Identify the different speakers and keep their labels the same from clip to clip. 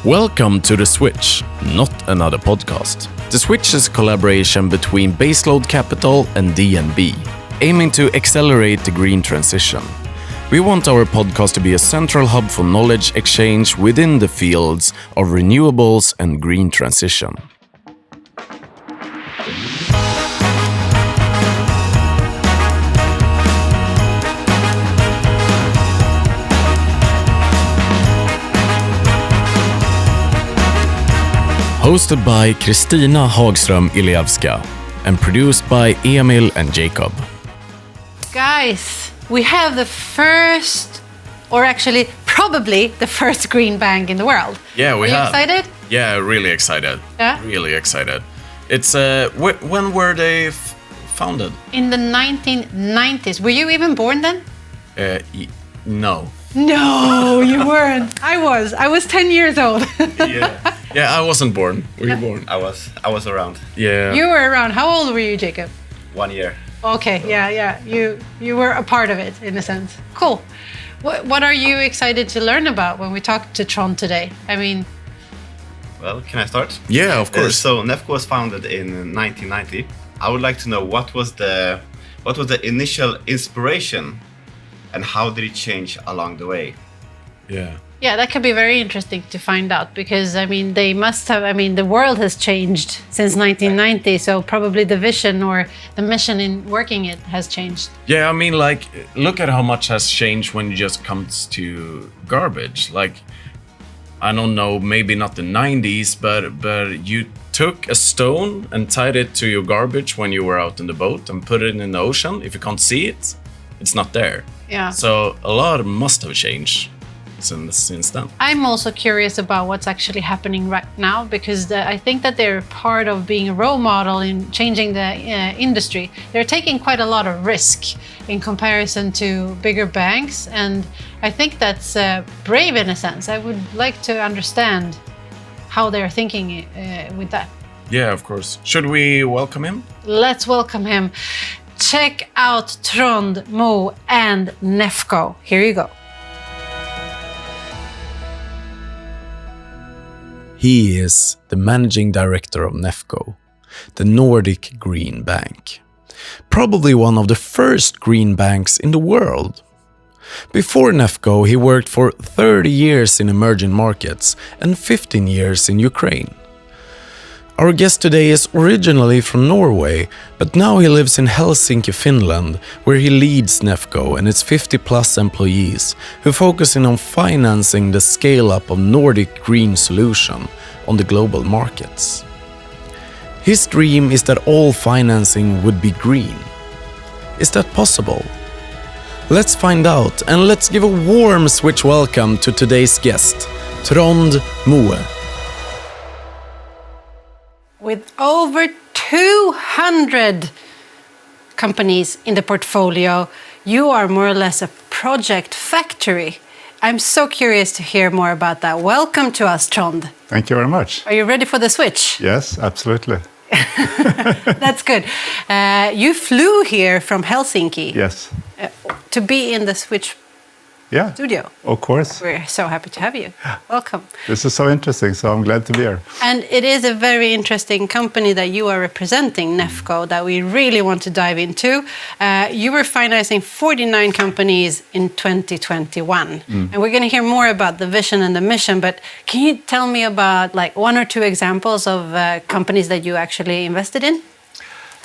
Speaker 1: Welcome to The Switch, not another podcast. The Switch is a collaboration between Baseload Capital and DNB, aiming to accelerate the green transition. We want our podcast to be a central hub for knowledge exchange within the fields of renewables and green transition. Hosted by Kristina Hagström-Ilevska and produced by Emil and Jacob.
Speaker 2: Guys, we have the first, or actually probably the first green bank in the world.
Speaker 1: Yeah, we have.
Speaker 2: Are you excited?
Speaker 1: Yeah, really excited.
Speaker 2: Yeah?
Speaker 1: Really excited. It's when were they founded?
Speaker 2: In the 1990s. Were you even born then?
Speaker 1: No.
Speaker 2: No, you weren't. I was 10 years old.
Speaker 1: Yeah, I wasn't born. Were you born?
Speaker 3: I was around.
Speaker 1: Yeah.
Speaker 2: You were around. How old were you, Jacob?
Speaker 3: 1 year.
Speaker 2: Okay, yeah. You were a part of it, in a sense. Cool. What are you excited to learn about when we talk to Trond today? I mean...
Speaker 3: Well, can I start?
Speaker 1: Yeah, of course.
Speaker 3: So NEFCO was founded in 1990. I would like to know what was the initial inspiration and how did it change along the way?
Speaker 1: Yeah.
Speaker 2: Yeah, that could be very interesting to find out because, I mean, the world has changed since 1990, so probably the vision or the mission in working it has changed.
Speaker 1: Yeah, I mean, like, look at how much has changed when it just comes to garbage. Like, I don't know, maybe not the 90s, but you took a stone and tied it to your garbage when you were out in the boat and put it in the ocean. If you can't see it, it's not there.
Speaker 2: Yeah.
Speaker 1: So a lot must have changed since then.
Speaker 2: I'm also curious about what's actually happening right now because I think that they're part of being a role model in changing the industry. They're taking quite a lot of risk in comparison to bigger banks, and I think that's brave in a sense. I would like to understand how they're thinking with that.
Speaker 1: Yeah, of course. Should we welcome him?
Speaker 2: Let's welcome him. Check out Trond Moe and NEFCO. Here you go.
Speaker 1: He is the managing director of NEFCO, the Nordic Green Bank. Probably one of the first green banks in the world. Before NEFCO, he worked for 30 years in emerging markets and 15 years in Ukraine. Our guest today is originally from Norway, but now he lives in Helsinki, Finland, where he leads NEFCO and its 50-plus employees who focus on financing the scale-up of Nordic green solution on the global markets. His dream is that all financing would be green. Is that possible? Let's find out, and let's give a warm Switch welcome to today's guest, Trond Moe.
Speaker 2: With over 200 companies in the portfolio, you are more or less a project factory. I'm so curious to hear more about that. Welcome to us, Trond.
Speaker 4: Thank you very much.
Speaker 2: Are you ready for the switch?
Speaker 4: Yes, absolutely.
Speaker 2: That's good. You flew here from Helsinki.
Speaker 4: Yes.
Speaker 2: To be in the Switch studio.
Speaker 4: Of course.
Speaker 2: We're so happy to have you. Welcome.
Speaker 4: This is so interesting, so I'm glad to be here.
Speaker 2: And it is a very interesting company that you are representing, NEFCO, that we really want to dive into. You were financing 49 companies in 2021. And we're going to hear more about the vision and the mission, but can you tell me about like one or two examples of companies that you actually invested in?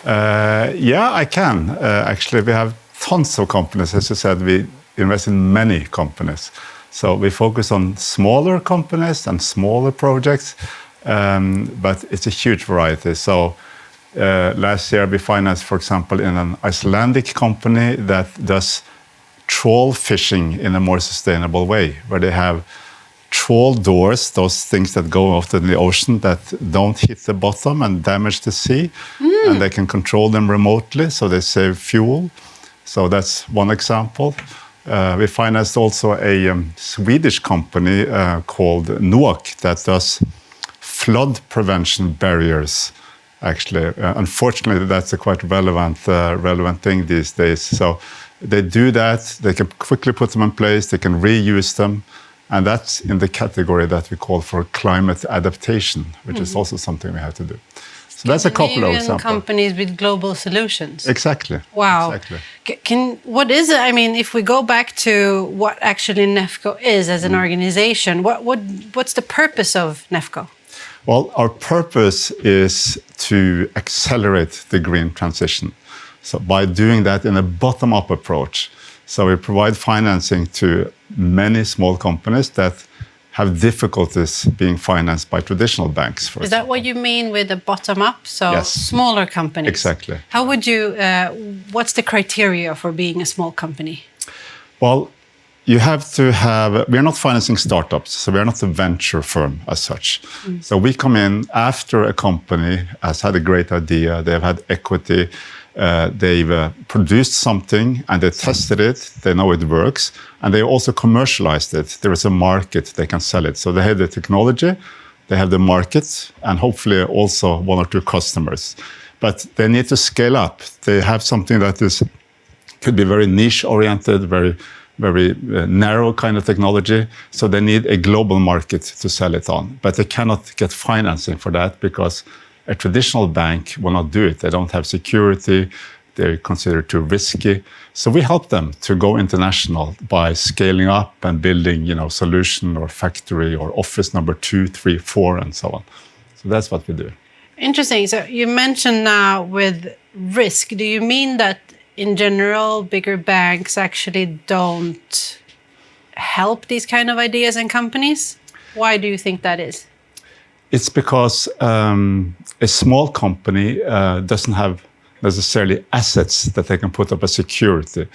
Speaker 4: Yeah, I can. Actually, we have tons of companies. As you said, we invest in many companies. So we focus on smaller companies and smaller projects, but it's a huge variety. So last year we financed, for example, in an Icelandic company that does trawl fishing in a more sustainable way, where they have trawl doors, those things that go off in the ocean that don't hit the bottom and damage the sea, and they can control them remotely, so they save fuel. So that's one example. We financed also a Swedish company called NOAK that does flood prevention barriers. Actually, unfortunately, that's a quite relevant thing these days. So they do that. They can quickly put them in place. They can reuse them. And that's in the category that we call for climate adaptation, which is also something we have to do. So that's a couple of examples.
Speaker 2: Companies with global solutions.
Speaker 4: Exactly.
Speaker 2: Wow.
Speaker 4: Exactly.
Speaker 2: What is it? I mean, if we go back to what actually NEFCO is as an organization, what's the purpose of NEFCO?
Speaker 4: Well, our purpose is to accelerate the green transition. So by doing that in a bottom-up approach. So we provide financing to many small companies that have difficulties being financed by traditional banks.
Speaker 2: Is that what you mean with the bottom-up? So
Speaker 4: yes.
Speaker 2: Smaller companies?
Speaker 4: Exactly.
Speaker 2: How would you, what's the criteria for being a small company?
Speaker 4: Well, you have to have, we are not financing startups, so we are not a venture firm as such. So we come in after a company has had a great idea, they've had equity, they've produced something and they tested it, they know it works, and they also commercialized it. There is a market, they can sell it. So they have the technology, they have the market, and hopefully also one or two customers. But they need to scale up. They have something that could be very niche-oriented, very narrow kind of technology. So they need a global market to sell it on. But they cannot get financing for that because a traditional bank will not do it. They don't have security. They're considered too risky. So we help them to go international by scaling up and building, solution or factory or office number 2, 3, 4, and so on. So that's what we do.
Speaker 2: Interesting. So you mentioned now with risk. Do you mean that in general, bigger banks actually don't help these kind of ideas and companies? Why do you think that is?
Speaker 4: It's because a small company doesn't have necessarily assets that they can put up as security.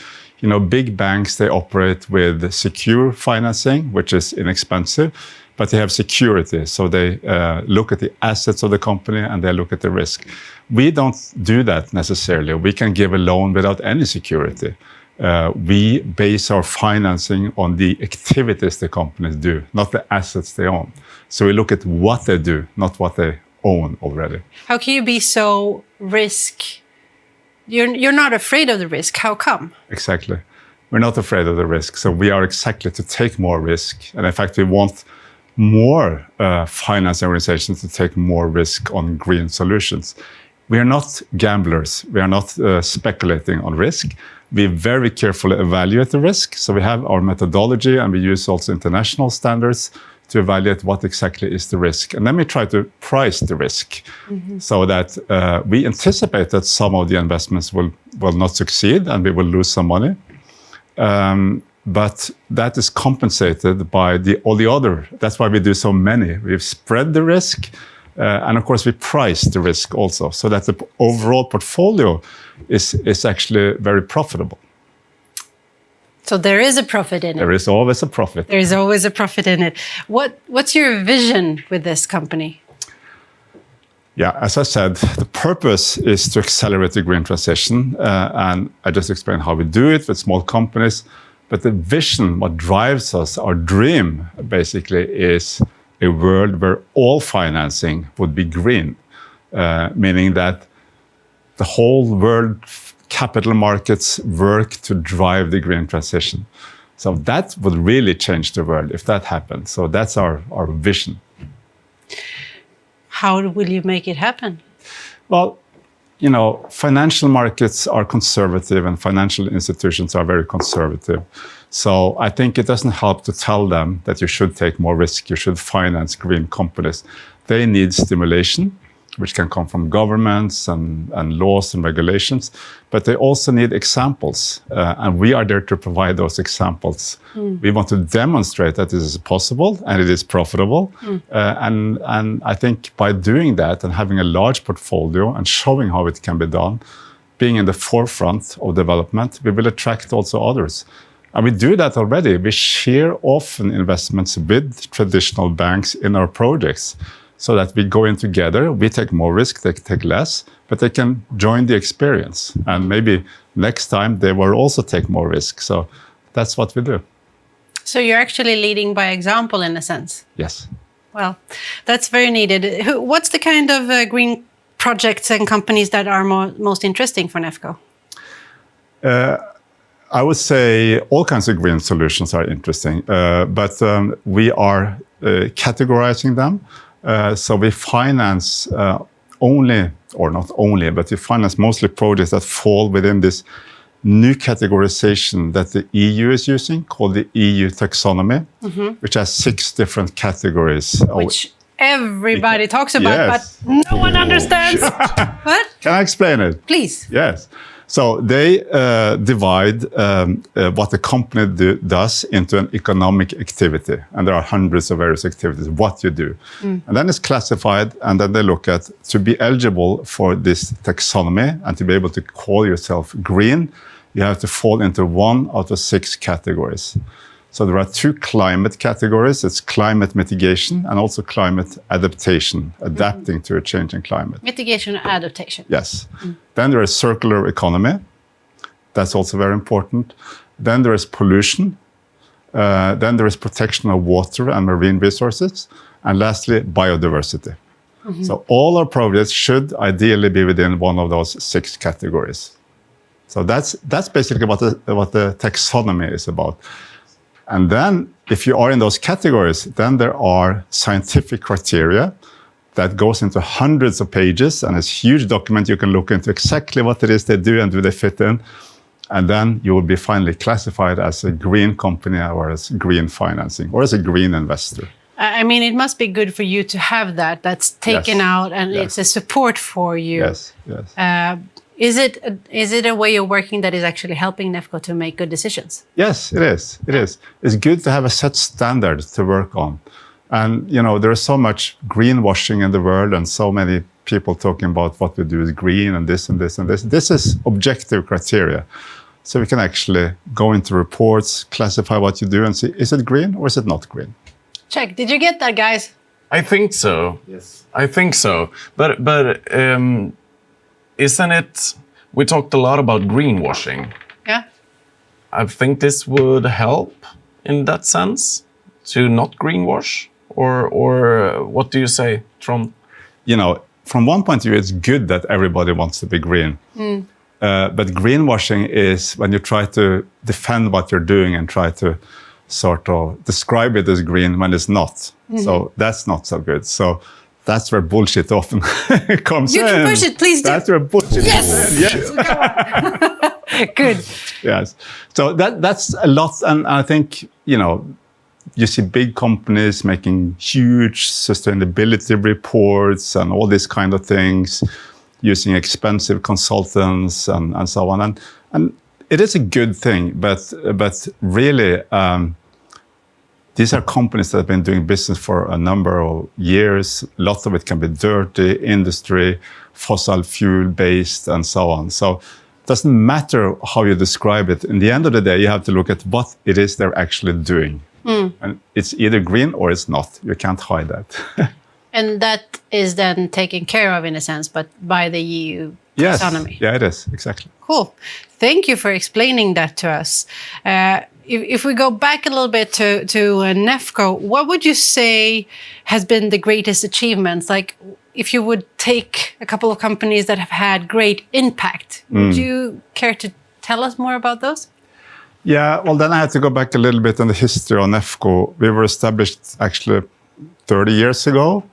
Speaker 4: Big banks, they operate with secure financing, which is inexpensive, but they have security. So they look at the assets of the company and they look at the risk. We don't do that necessarily. We can give a loan without any security. We base our financing on the activities the companies do, not the assets they own. So we look at what they do, not what they own already.
Speaker 2: How can you be so risk? You're not afraid of the risk. How come?
Speaker 4: Exactly. We're not afraid of the risk. So we are exactly to take more risk. And in fact, we want more finance organizations to take more risk on green solutions. We are not gamblers. We are not speculating on risk. We very carefully evaluate the risk. So we have our methodology and we use also international standards to evaluate what exactly is the risk. And then we try to price the risk so that we anticipate that some of the investments will not succeed and we will lose some money. But that is compensated by all the other. That's why we do so many. We've spread the risk. And of course, we price the risk also so that the overall portfolio is actually very profitable.
Speaker 2: So there is a profit in it.
Speaker 4: There is always a profit.
Speaker 2: There is always a profit in it. What's your vision with this company?
Speaker 4: Yeah, as I said, the purpose is to accelerate the green transition. And I just explained how we do it with small companies. But the vision, what drives us, our dream, basically, is a world where all financing would be green, meaning that the whole world capital markets work to drive the green transition. So that would really change the world if that happened. So that's our vision.
Speaker 2: How will you make it happen?
Speaker 4: Well, financial markets are conservative and financial institutions are very conservative. So I think it doesn't help to tell them that you should take more risk, you should finance green companies. They need stimulation, which can come from governments and laws and regulations, but they also need examples. And we are there to provide those examples. We want to demonstrate that this is possible and it is profitable. And I think by doing that and having a large portfolio and showing how it can be done, being in the forefront of development, we will attract also others. And we do that already. We share often investments with traditional banks in our projects so that we go in together. We take more risk, they take less, but they can join the experience. And maybe next time they will also take more risk. So that's what we do.
Speaker 2: So you're actually leading by example in a sense?
Speaker 4: Yes.
Speaker 2: Well, that's very needed. What's the kind of green projects and companies that are most interesting for NEFCO?
Speaker 4: I would say all kinds of green solutions are interesting, but we are categorizing them. So we finance only, or not only, but we finance mostly projects that fall within this new categorization that the EU is using, called the EU Taxonomy, which has 6 different categories.
Speaker 2: Which everybody talks about,
Speaker 4: Yes.
Speaker 2: but no one understands. What?
Speaker 4: Can I explain it?
Speaker 2: Please.
Speaker 4: Yes. So they divide what the company does into an economic activity. And there are hundreds of various activities, what you do. And then it's classified, and then they look at, to be eligible for this taxonomy and to be able to call yourself green, you have to fall into 1 out of 6 categories. So there are 2 climate categories. It's climate mitigation and also climate adaptation, adapting to a changing climate.
Speaker 2: Mitigation and adaptation.
Speaker 4: Yes. Then there is circular economy. That's also very important. Then there is pollution. Then there is protection of water and marine resources. And lastly, biodiversity. So all our projects should ideally be within 1 of those 6 categories. So that's basically what the taxonomy is about. And then if you are in those categories, then there are scientific criteria that goes into hundreds of pages, and it's a huge document. You can look into exactly what it is they do and do they fit in. And then you will be finally classified as a green company or as green financing or as a green investor.
Speaker 2: I mean, it must be good for you to have that. That's taken out, and it's a support for you.
Speaker 4: Yes, yes.
Speaker 2: Is it a way of working that is actually helping NEFCO to make good decisions?
Speaker 4: Yes, it is. It is. It's good to have a set standard to work on. And, you know, there is so much greenwashing in the world and so many people talking about what we do is green and this and this and this. This is objective criteria. So we can actually go into reports, classify what you do and see, is it green or is it not green?
Speaker 2: Check. Did you get that, guys?
Speaker 1: I think so.
Speaker 3: Yes.
Speaker 1: I think so. But isn't it, we talked a lot about greenwashing.
Speaker 2: Yeah.
Speaker 1: I think this would help in that sense to not greenwash, or what do you say, Trond?
Speaker 4: You know, from one point of view, it's good that everybody wants to be green. But greenwashing is when you try to defend what you're doing and try to sort of describe it as green when it's not. So that's not so good. So that's where bullshit often comes in.
Speaker 2: You can push it, please do.
Speaker 4: That's where bullshit comes in. Yes.
Speaker 2: Good.
Speaker 4: Yes. So that's a lot. And I think, you know, you see big companies making huge sustainability reports and all these kind of things, using expensive consultants and so on. And it is a good thing, but really, these are companies that have been doing business for a number of years. Lots of it can be dirty, industry, fossil fuel based, and so on. So it doesn't matter how you describe it. In the end of the day, you have to look at what it is they're actually doing. And it's either green or it's not. You can't hide that.
Speaker 2: And that is then taken care of in a sense, but by the EU taxonomy.
Speaker 4: Yeah, it is, exactly.
Speaker 2: Cool. Thank you for explaining that to us. If we go back a little bit to NEFCO, what would you say has been the greatest achievements? Like, if you would take a couple of companies that have had great impact, would you care to tell us more about those?
Speaker 4: Yeah, well, then I have to go back a little bit in the history of NEFCO. We were established actually 30 years ago.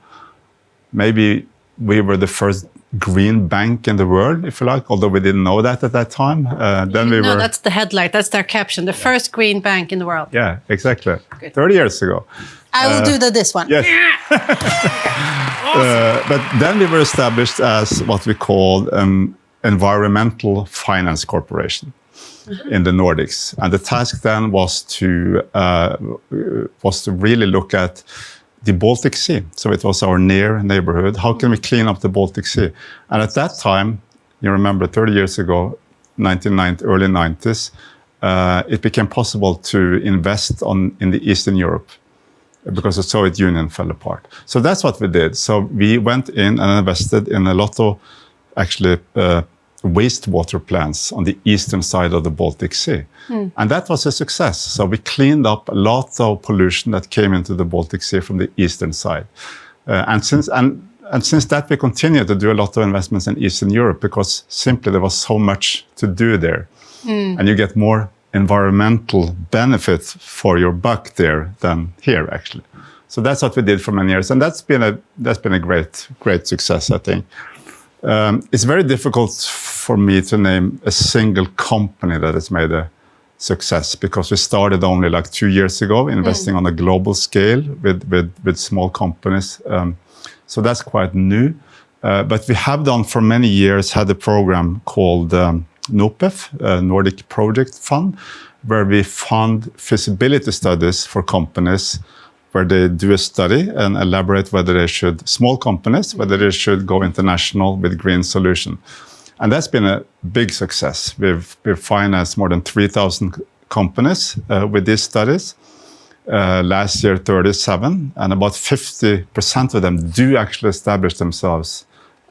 Speaker 4: Maybe we were the first green bank in the world, if you like, although we didn't know that at that time.
Speaker 2: No, that's the headlight. That's their caption. The first green bank in the world.
Speaker 4: Yeah, exactly.
Speaker 2: Good.
Speaker 4: 30 years ago.
Speaker 2: I will do this one.
Speaker 4: Yes. But then we were established as what we called an environmental finance corporation in the Nordics. And the task then was to really look at the Baltic Sea. So it was our near neighborhood. How can we clean up the Baltic Sea? And at that time, you remember 30 years ago, early 90s, it became possible to invest in the Eastern Europe because the Soviet Union fell apart. So that's what we did. So we went in and invested in a lot of actually wastewater plants on the eastern side of the Baltic Sea. And that was a success. So we cleaned up a lot of pollution that came into the Baltic Sea from the eastern side. And since that, we continued to do a lot of investments in Eastern Europe because simply there was so much to do there. And you get more environmental benefit for your buck there than here, actually. So that's what we did for many years, and that's been a great success, I think. It's very difficult for me to name a single company that has made a success, because we started only like 2 years ago investing on a global scale with small companies. So that's quite new. But we have done for many years had a program called NOPEF, Nordic Project Fund, where we fund feasibility studies for companies, where they do a study and elaborate whether they should, small companies, whether they should go international with green solution. And that's been a big success. We've financed more than 3,000 companies with these studies. Last year, 37, and about 50% of them do actually establish themselves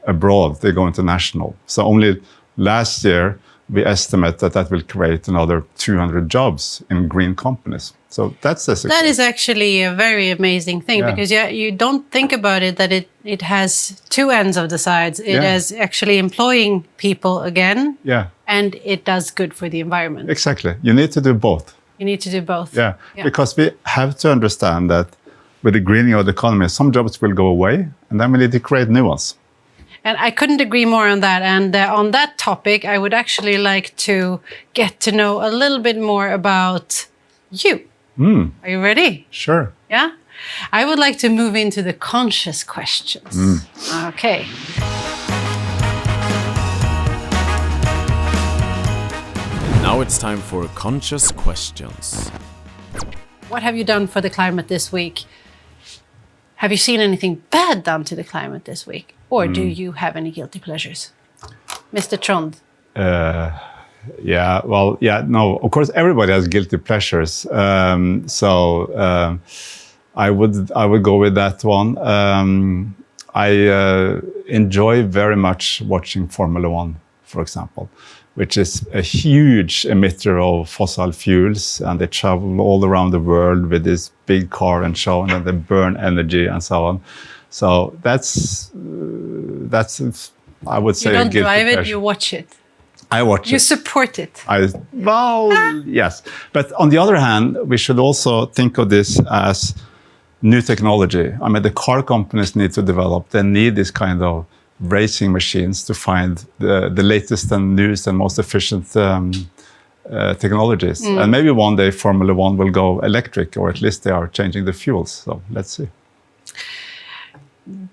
Speaker 4: abroad. They go international. So only last year, we estimate that will create another 200 jobs in green companies. So that's a success.
Speaker 2: That is actually a very amazing thing,
Speaker 4: Yeah.
Speaker 2: because you don't think about it, that it has two ends of the sides. It
Speaker 4: Yeah.
Speaker 2: is actually employing people again,
Speaker 4: Yeah,
Speaker 2: and it does good for the environment.
Speaker 4: exactly. You need to do both.
Speaker 2: You need to do both.
Speaker 4: Yeah, because we have to understand that with the greening of the economy, some jobs will go away, and then we need to create new ones.
Speaker 2: And I couldn't agree more on that. And on that topic, I would actually like to get to know a little bit more about you. Are you ready?
Speaker 4: Sure.
Speaker 2: Yeah? I would like to move into the conscious questions. Okay.
Speaker 1: Now it's time for conscious questions.
Speaker 2: What have you done for the climate this week? Have you seen anything bad done to the climate this week? Or do you have any guilty pleasures? Mr. Trond.
Speaker 4: No, of course, everybody has guilty pleasures. I would go with that one. I enjoy very much watching Formula One, for example, which is a huge emitter of fossil fuels, and they travel all around the world with this big car and show, and then they burn energy and so on. So that's I would say
Speaker 2: You
Speaker 4: a
Speaker 2: don't
Speaker 4: guilty
Speaker 2: drive it,
Speaker 4: pleasure.
Speaker 2: you watch it.
Speaker 4: I watch
Speaker 2: You
Speaker 4: it.
Speaker 2: support it.
Speaker 4: Yes. But on the other hand, we should also think of this as new technology. I mean, the car companies need to develop. They need this kind of racing machines to find the latest and newest and most efficient technologies. And maybe one day Formula One will go electric, or at least they are changing the fuels. So let's see.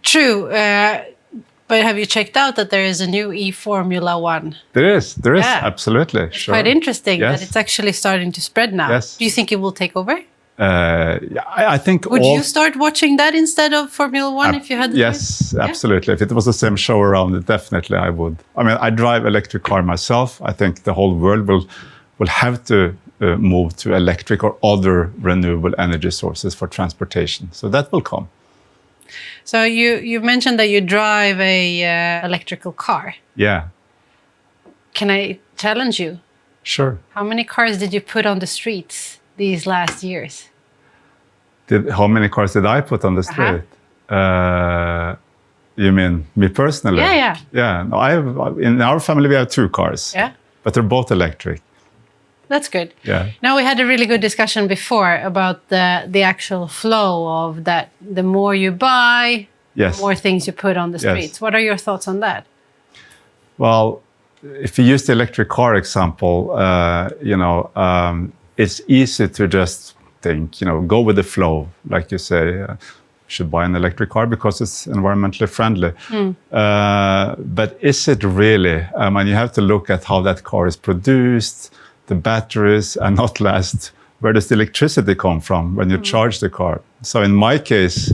Speaker 2: True. But have you checked out that there is a new e-Formula One?
Speaker 4: There is,
Speaker 2: Yeah.
Speaker 4: absolutely.
Speaker 2: It's
Speaker 4: Sure.
Speaker 2: quite interesting
Speaker 4: Yes.
Speaker 2: that it's actually starting to spread now.
Speaker 4: Yes.
Speaker 2: Do you think it will take over?
Speaker 4: I think
Speaker 2: Would you start watching that instead of Formula One if you had the choice?
Speaker 4: Yes, absolutely. If it was the same show around it, definitely I would. I mean, I drive electric car myself. I think the whole world will have to move to electric or other renewable energy sources for transportation. So that will come.
Speaker 2: So you mentioned that you drive a electrical car.
Speaker 4: Yeah,
Speaker 2: Can I challenge you?
Speaker 4: sure.
Speaker 2: How many cars did you put on the streets these last years?
Speaker 4: How many cars did I put on the street? You mean me personally?
Speaker 2: Yeah.
Speaker 4: Yeah. No, in our family, we have 2 cars.
Speaker 2: Yeah.
Speaker 4: But they're both electric.
Speaker 2: That's good.
Speaker 4: Yeah.
Speaker 2: Now, we had a really good discussion before about the actual flow of that. The more you buy,
Speaker 4: Yes.
Speaker 2: the more things you put on the
Speaker 4: Yes.
Speaker 2: streets. What are your thoughts on that?
Speaker 4: Well, if you use the electric car example, it's easy to just think, go with the flow, like you say. Should buy an electric car because it's environmentally friendly. But is it really? I mean, you have to look at how that car is produced, the batteries, and not last, where does the electricity come from when you charge the car? So in my case,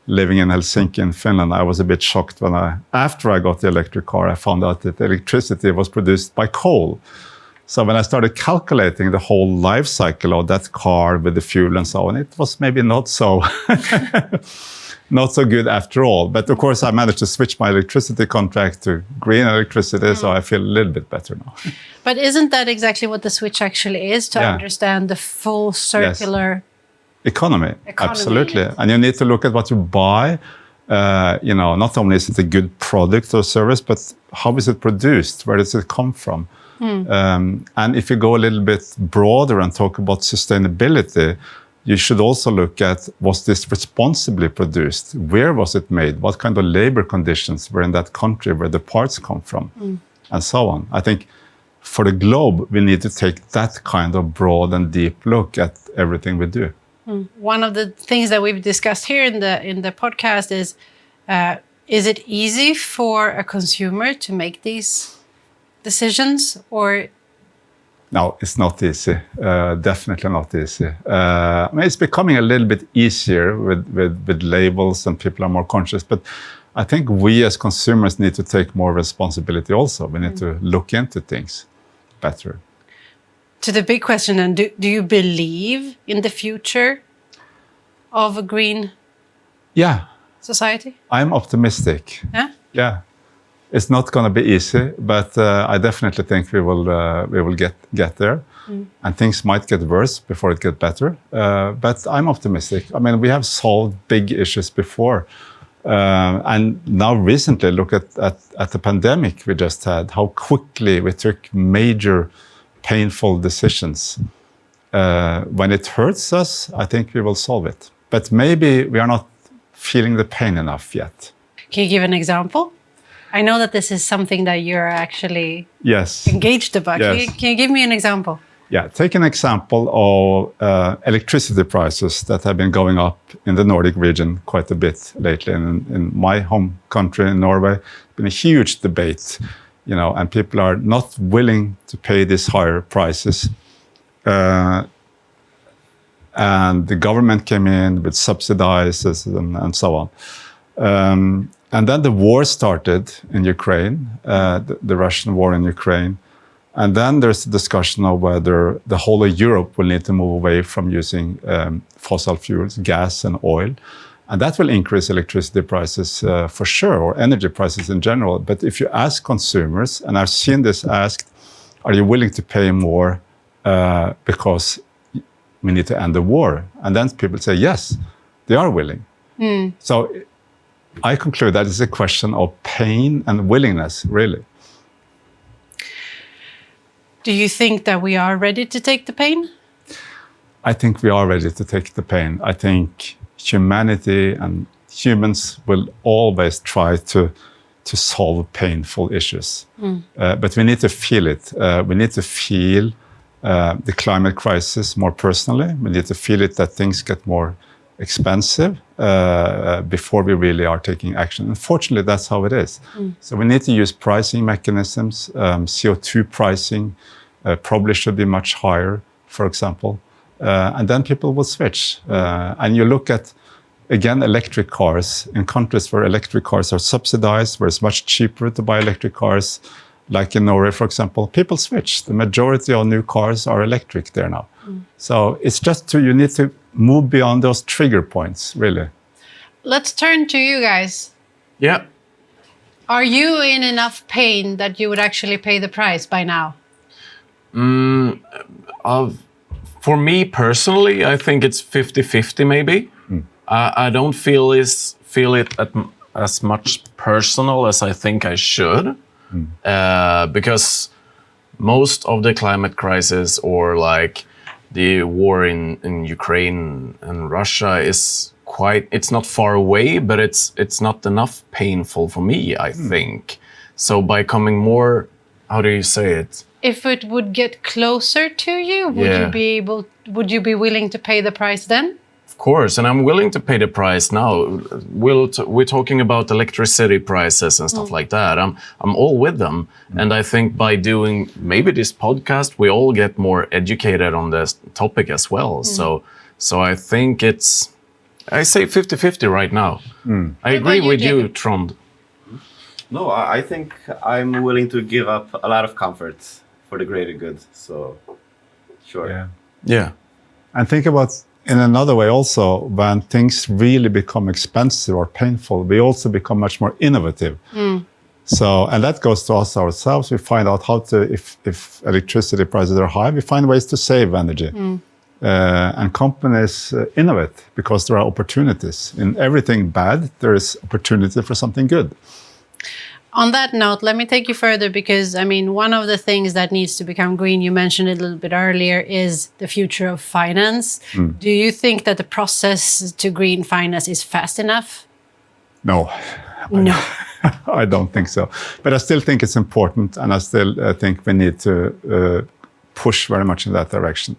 Speaker 4: living in Helsinki in Finland, I was a bit shocked when after I got the electric car, I found out that the electricity was produced by coal. So when I started calculating the whole life cycle of that car with the fuel and so on, it was maybe not so not so good after all. But of course, I managed to switch my electricity contract to green electricity, so I feel a little bit better now.
Speaker 2: But isn't that exactly what the switch actually is, to
Speaker 4: Yeah.
Speaker 2: understand the full circular
Speaker 4: Economy, absolutely.
Speaker 2: yes.
Speaker 4: And you need to look at what you buy. Not only is it a good product or service, but how is it produced? Where does it come from? And if you go a little bit broader and talk about sustainability, you should also look at, was this responsibly produced? Where was it made? What kind of labor conditions were in that country where the parts come from? And so on. I think for the globe, we need to take that kind of broad and deep look at everything we do.
Speaker 2: One of the things that we've discussed here in the podcast is it easy for a consumer to make these decisions, or?
Speaker 4: No, it's not easy. Definitely not easy. I mean, it's becoming a little bit easier with labels and people are more conscious. But I think we as consumers need to take more responsibility also. We need to look into things better.
Speaker 2: To the big question, then, do you believe in the future of a green society?
Speaker 4: I'm optimistic. Yeah. It's not going to be easy, but I definitely think we will get there. And things might get worse before it gets better. But I'm optimistic. I mean, we have solved big issues before. And now recently, look at the pandemic we just had, how quickly we took major painful decisions. When it hurts us, I think we will solve it. But maybe we are not feeling the pain enough yet.
Speaker 2: Can you give an example? I know that this is something that you're actually engaged about.
Speaker 4: Yes.
Speaker 2: Can you give me an example?
Speaker 4: Yeah, take an example of electricity prices that have been going up in the Nordic region quite a bit lately. In my home country, in Norway, been a huge debate, and people are not willing to pay these higher prices. And the government came in with subsidies and so on. And then the war started in Ukraine, the Russian war in Ukraine. And then there's a discussion of whether the whole of Europe will need to move away from using fossil fuels, gas and oil. And that will increase electricity prices for sure, or energy prices in general. But if you ask consumers, and I've seen this asked, are you willing to pay more because we need to end the war? And then people say, yes, they are willing. So I conclude that it's a question of pain and willingness, really.
Speaker 2: Do you think that we are ready to take the pain?
Speaker 4: I think we are ready to take the pain. I think humanity and humans will always try to solve painful issues. But we need to feel it. We need to feel the climate crisis more personally. We need to feel it that things get more expensive before we really are taking action. Unfortunately, that's how it is. So we need to use pricing mechanisms. CO2 pricing probably should be much higher, for example. And then people will switch. And you look at, again, electric cars. In countries where electric cars are subsidized, where it's much cheaper to buy electric cars, like in Norway, for example, people switch. The majority of new cars are electric there now. So it's just you need to move beyond those trigger points, really.
Speaker 2: Let's turn to you guys.
Speaker 1: Yeah.
Speaker 2: Are you in enough pain that you would actually pay the price by now?
Speaker 1: For me personally, I think it's 50-50 maybe. I don't feel it as much personal as I think I should. Because most of the climate crisis, or like the war in Ukraine and Russia, is it's not far away, but it's not enough painful for me, I think. So by coming more, how do you say it?
Speaker 2: If it would get closer to you, would you be willing to pay the price then?
Speaker 1: Of course, and I'm willing to pay the price now. We're talking about electricity prices and stuff like that. I'm all with them, and I think by doing maybe this podcast, we all get more educated on this topic as well. So I think I say 50-50 right now. I agree with you, Trond.
Speaker 3: No, I think I'm willing to give up a lot of comfort for the greater good. So, sure.
Speaker 4: Yeah. And think about, in another way also, when things really become expensive or painful, we also become much more innovative. So, and that goes to us ourselves. We find out how to, if electricity prices are high, we find ways to save energy. And companies innovate because there are opportunities. In everything bad, there is opportunity for something good.
Speaker 2: On that note, let me take you further because, I mean, one of the things that needs to become green, you mentioned it a little bit earlier, is the future of finance. Do you think that the process to green finance is fast enough?
Speaker 4: No.
Speaker 2: No.
Speaker 4: I don't think so. But I still think it's important, and I still think we need to push very much in that direction.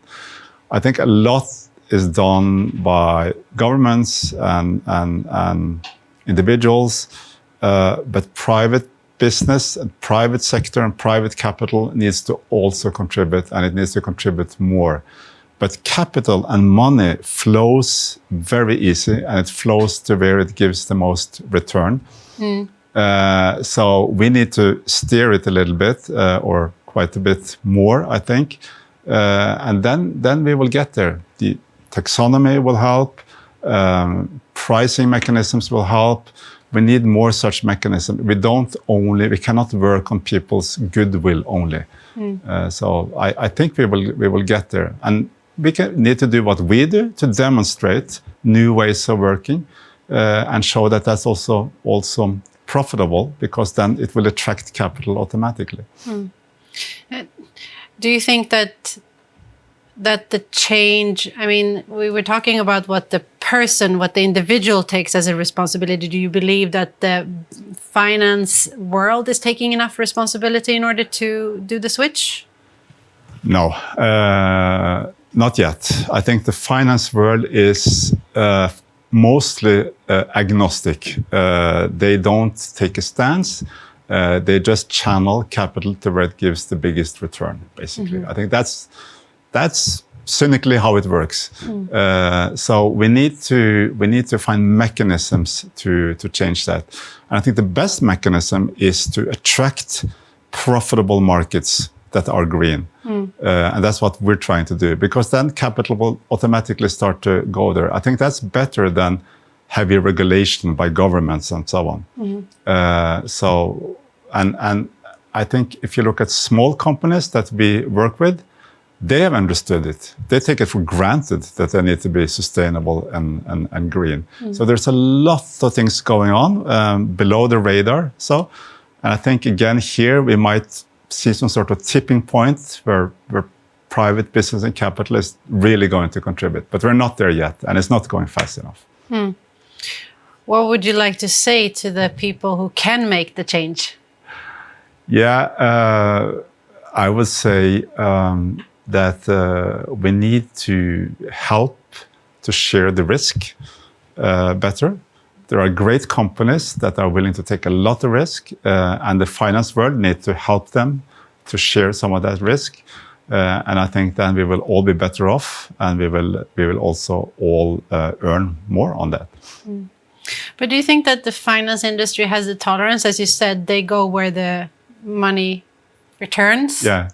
Speaker 4: I think a lot is done by governments and individuals, but private business and private sector and private capital needs to also contribute, and it needs to contribute more. But capital and money flows very easy, and it flows to where it gives the most return. So we need to steer it a little bit, or quite a bit more, I think. And then we will get there. The taxonomy will help. Pricing mechanisms will help. We need more such mechanisms. We cannot work on people's goodwill only. So I think we will get there. And we need to do what we do to demonstrate new ways of working, and show that that's also profitable, because then it will attract capital automatically.
Speaker 2: Do you think that the change, I mean, we were talking about what the individual takes as a responsibility. Do you believe that the finance world is taking enough responsibility in order to do the switch?
Speaker 4: No, not yet. I think the finance world is mostly agnostic. They don't take a stance. They just channel capital to where it gives the biggest return, basically. I think that's cynically how it works. So we need to find mechanisms to change that. And I think the best mechanism is to attract profitable markets that are green. And that's what we're trying to do, because then capital will automatically start to go there. I think that's better than heavy regulation by governments and so on. And I think if you look at small companies that we work with, they have understood it. They take it for granted that they need to be sustainable and green. So there's a lot of things going on below the radar. And I think, again, here we might see some sort of tipping point where private business and capital is really going to contribute. But we're not there yet, and it's not going fast enough.
Speaker 2: What would you like to say to the people who can make the change?
Speaker 4: Yeah, I would say that we need to help to share the risk better. There are great companies that are willing to take a lot of risk, and the finance world needs to help them to share some of that risk. And I think then we will all be better off, and we will also all earn more on that.
Speaker 2: But do you think that the finance industry has the tolerance? As you said, they go where the money returns.
Speaker 4: Yeah.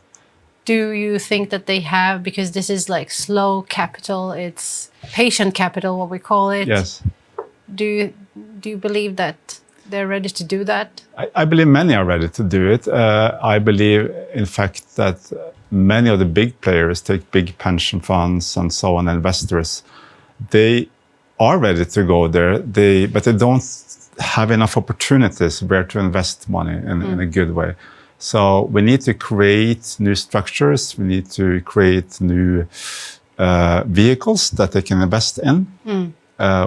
Speaker 2: Do you think that they have, because this is like slow capital, it's patient capital, what we call it.
Speaker 4: Yes.
Speaker 2: Do you believe that they're ready to do that?
Speaker 4: I believe many are ready to do it. I believe, in fact, that many of the big players, take big pension funds and so on, investors, they are ready to go there, but they don't have enough opportunities where to invest money in a good way. So we need to create new structures. We need to create new vehicles that they can invest in.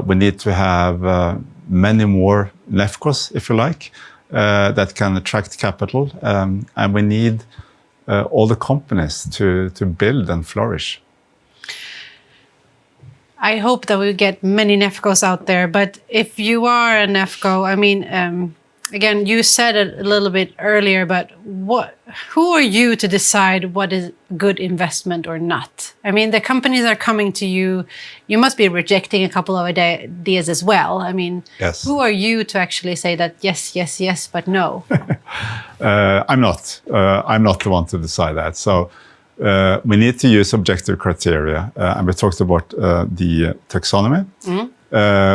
Speaker 4: We need to have many more NEFCOs, if you like, that can attract capital. And we need all the companies to build and flourish.
Speaker 2: I hope that we get many NEFCOs out there. But if you are a NEFCO, I mean, again, you said it a little bit earlier, but who are you to decide what is good investment or not? I mean, the companies are coming to you. You must be rejecting a couple of ideas as well. I mean,
Speaker 4: yes.
Speaker 2: Who are you to actually say that yes, yes, yes, but no?
Speaker 4: I'm not. I'm not the one to decide that. So we need to use objective criteria. And we talked about the taxonomy.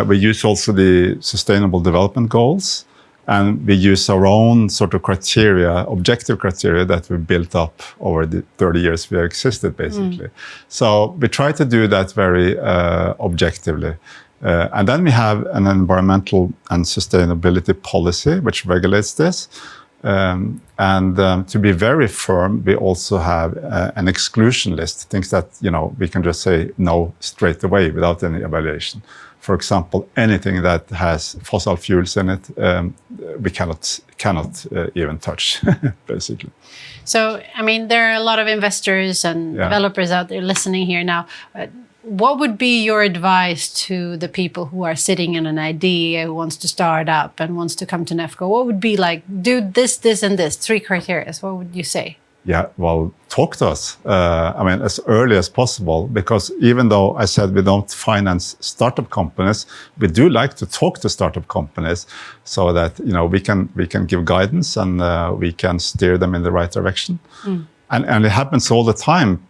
Speaker 4: We use also the Sustainable Development Goals. And we use our own sort of criteria, objective criteria that we built up over the 30 years we have existed, basically. So we try to do that very objectively. And then we have an environmental and sustainability policy which regulates this. To be very firm, we also have an exclusion list, things that we can just say no straight away without any evaluation. For example, anything that has fossil fuels in it, we cannot even touch, basically.
Speaker 2: So, I mean, there are a lot of investors and developers out there listening here now. What would be your advice to the people who are sitting in an idea, who wants to start up and wants to come to NEFCO? What would be like, do this, this, and this, 3 criteria? What would you say?
Speaker 4: Yeah, well, talk to us. I mean, as early as possible, because even though I said we don't finance startup companies, we do like to talk to startup companies so that we can give guidance and we can steer them in the right direction. And it happens all the time.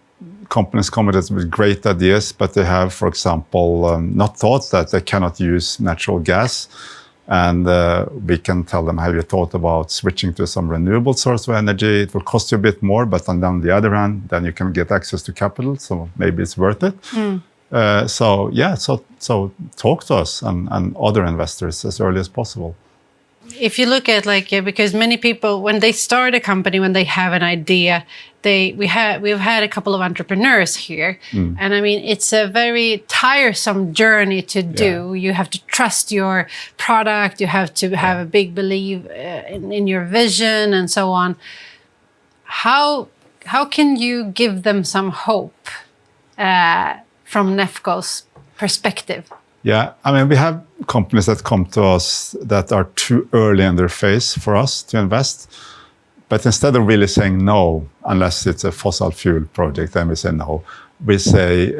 Speaker 4: Companies come with great ideas, but they have, for example, not thought that they cannot use natural gas. And we can tell them, have you thought about switching to some renewable source of energy? It will cost you a bit more, but on the other hand, then you can get access to capital. So maybe it's worth it. So talk to us and other investors as early as possible.
Speaker 2: If you look at because many people, when they start a company, when they have an idea, we've had a couple of entrepreneurs here, and I mean it's a very tiresome journey to do. You have to trust your product, you have to have a big belief in your vision, and so on. How can you give them some hope from NEFCO's perspective?
Speaker 4: Yeah, I mean, we have companies that come to us that are too early in their phase for us to invest. But instead of really saying no, unless it's a fossil fuel project, then we say no. We say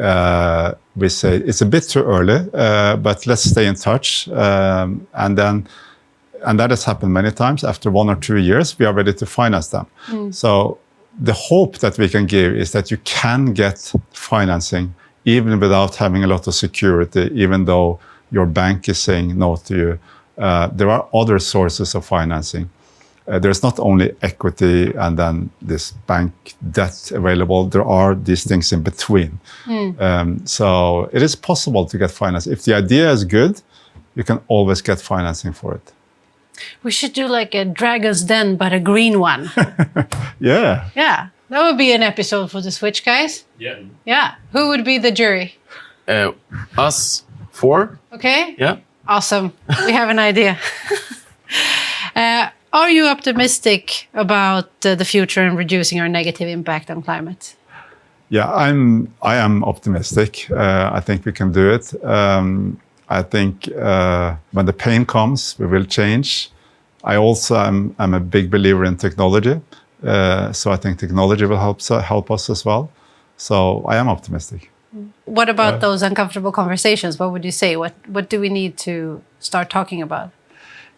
Speaker 4: it's a bit too early, but let's stay in touch. And that has happened many times. After 1 or 2 years, we are ready to finance them. So the hope that we can give is that you can get financing even without having a lot of security, even though your bank is saying no to you. There are other sources of financing. There's not only equity and then this bank debt available. There are these things in between. So it is possible to get finance. If the idea is good, you can always get financing for it.
Speaker 2: We should do like a Dragon's Den, but a green one.
Speaker 4: Yeah.
Speaker 2: Yeah. That would be an episode for the Switch guys.
Speaker 5: Yeah.
Speaker 2: Yeah. Who would be the jury?
Speaker 5: Us 4.
Speaker 2: Okay.
Speaker 5: Yeah.
Speaker 2: Awesome. We have an idea. Are you optimistic about the future and reducing our negative impact on climate?
Speaker 4: Yeah, I am optimistic. I think we can do it. I think when the pain comes, we will change. I also am a big believer in technology. So I think technology will help us as well. So I am optimistic.
Speaker 2: What about those uncomfortable conversations? What would you say? What do we need to start talking about?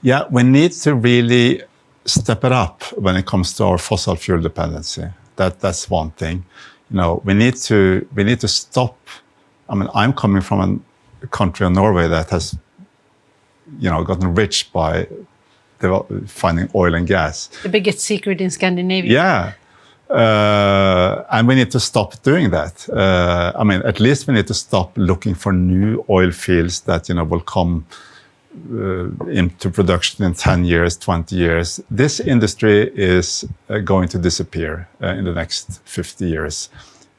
Speaker 4: Yeah, we need to really step it up when it comes to our fossil fuel dependency. That's one thing. We need to stop. I mean, I'm coming from a country in Norway that has, gotten rich by finding oil and gas.
Speaker 2: The biggest secret in Scandinavia.
Speaker 4: Yeah. And we need to stop doing that. I mean, at least we need to stop looking for new oil fields that, will come into production in 10 years, 20 years. This industry is going to disappear in the next 50 years.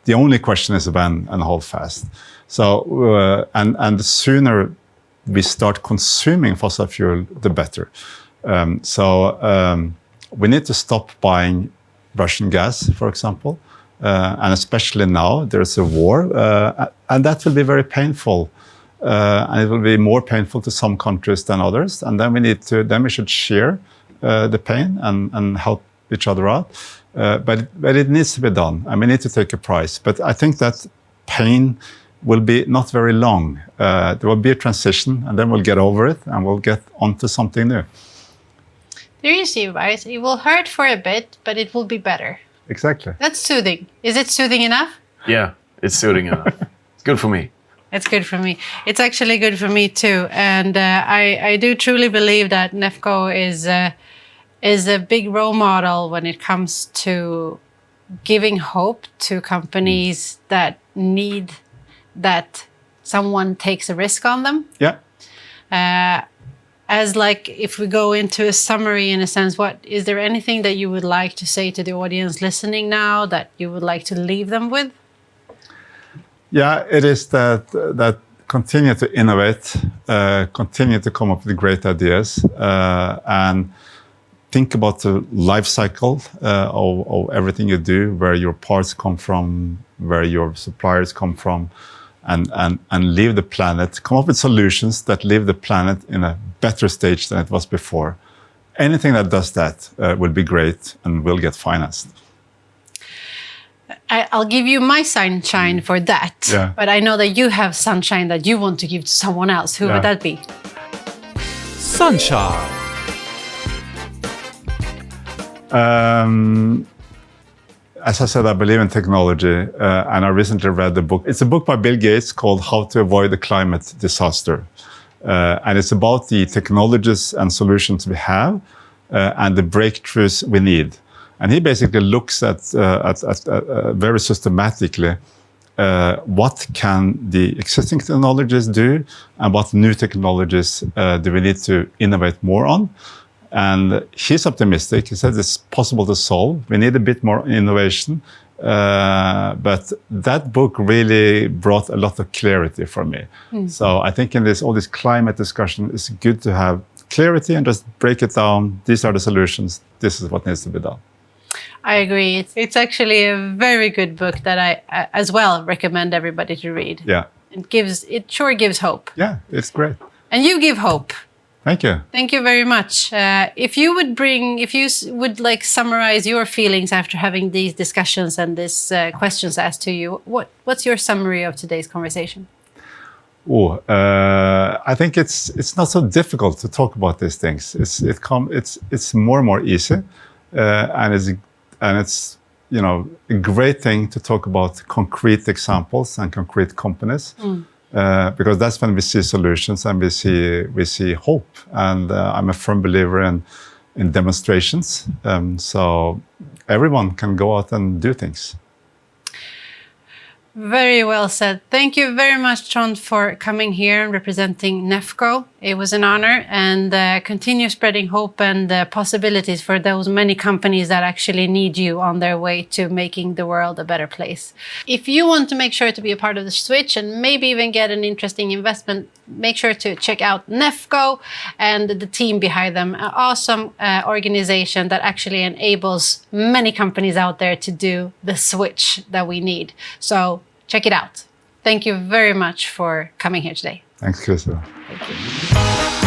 Speaker 4: The only question is when and how fast. So, and the sooner we start consuming fossil fuel, the better. We need to stop buying Russian gas, for example, and especially now there's a war, and that will be very painful, and it will be more painful to some countries than others. And then we should share the pain and help each other out. But it needs to be done, and we need to take a price. But I think that pain will be not very long. There will be a transition, and then we'll get over it, and we'll get onto something new.
Speaker 2: There you see, guys. It will hurt for a bit, but it will be better.
Speaker 4: Exactly.
Speaker 2: That's soothing. Is it soothing enough?
Speaker 5: Yeah, it's soothing enough. It's good for me.
Speaker 2: It's good for me. It's actually good for me too. And I do truly believe that NEFCO is a big role model when it comes to giving hope to companies that need that someone takes a risk on them.
Speaker 4: Yeah.
Speaker 2: As like, if we go into a summary in a sense, is there anything that you would like to say to the audience listening now that you would like to leave them with?
Speaker 4: Yeah, it is that continue to innovate, continue to come up with great ideas, and think about the life cycle of everything you do, where your parts come from, where your suppliers come from, and leave the planet, come up with solutions that leave the planet in a better stage than it was before. Anything that does that will be great and will get financed.
Speaker 2: I'll give you my sunshine for that,
Speaker 4: Yeah.
Speaker 2: but I know that you have sunshine that you want to give to someone else. Who would that be?
Speaker 1: Sunshine.
Speaker 4: As I said, I believe in technology, and I recently read the book. It's a book by Bill Gates called How to Avoid a Climate Disaster. And it's about the technologies and solutions we have and the breakthroughs we need. And he basically looks at very systematically what can the existing technologies do and what new technologies do we need to innovate more on. And he's optimistic. He says it's possible to solve. We need a bit more innovation. But that book really brought a lot of clarity for me. So I think in all this climate discussion, it's good to have clarity and just break it down. These are the solutions. This is what needs to be done.
Speaker 2: I agree. It's actually a very good book that I as well recommend everybody to read.
Speaker 4: Yeah.
Speaker 2: It sure gives hope.
Speaker 4: Yeah, it's great.
Speaker 2: And you give hope.
Speaker 4: Thank you.
Speaker 2: Thank you very much. If you would like summarize your feelings after having these discussions and these questions asked to you, what's your summary of today's conversation?
Speaker 4: I think it's not so difficult to talk about these things. It's more and more easy, and it's a great thing to talk about concrete examples and concrete companies. Because that's when we see solutions and we see hope. And I'm a firm believer in demonstrations. So everyone can go out and do things.
Speaker 2: Very well said. Thank you very much, Trond, for coming here and representing NEFCO. It was an honor, and continue spreading hope and possibilities for those many companies that actually need you on their way to making the world a better place. If you want to make sure to be a part of the switch and maybe even get an interesting investment, make sure to check out NEFCO and the team behind them. An awesome organization that actually enables many companies out there to do the switch that we need. So check it out. Thank you very much for coming here today.
Speaker 4: Thanks, Christopher.
Speaker 2: Thank you.